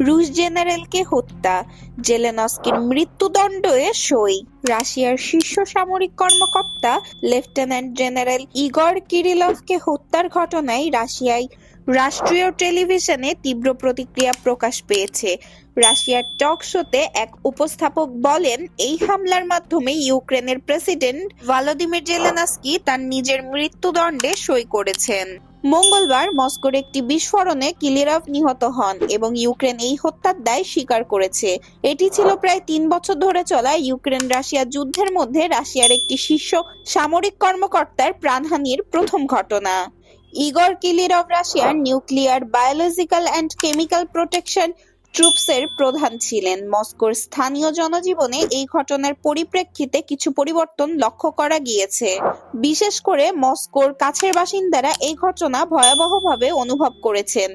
রুশ জেনারেলকে হত্যা, জেলেনস্কির মৃত্যুদণ্ডে সই। রাশিয়ার শীর্ষ সামরিক কর্মকর্তা লেফটেন্যান্ট জেনারেল ইগর কিরিলভকে হত্যার ঘটনায় রাশিয়ায় রাষ্ট্রীয় টেলিভিশনে তীব্র প্রতিক্রিয়া প্রকাশ পেয়েছে। রাশিয়ার টক শোতে এক উপস্থাপক বলেন, এই হামলার মাধ্যমে ইউক্রেনের প্রেসিডেন্ট ভলোদিমির জেলেনস্কি তার নিজের মৃত্যুদণ্ডে সই করেছেন। মঙ্গলবার মস্কোর একটি বিস্ফোরণে কিরিলভ নিহত হন এবং ইউক্রেন এই হত্যার দায় স্বীকার করেছে। এটি ছিল প্রায় ৩ বছর ধরে চলা ইউক্রেন-রাশিয়া যুদ্ধের মধ্যে রাশিয়ার একটি শীর্ষ সামরিক কর্মকর্তার প্রাণহানির প্রথম ঘটনা। ইগর কিরিলভ রাশিয়ার nuclear, biological and chemical protection ট্রুপসের প্রধান ছিলেন। মস্কোর স্থানীয় জনজীবনে এই ঘটনার পরিপ্রেক্ষিতে কিছু পরিবর্তন লক্ষ্য করা গিয়েছে। বিশেষ করে মস্কোর কাছের বাসিন্দারা এই ঘটনা ভয়াবহভাবে অনুভব করেছেন।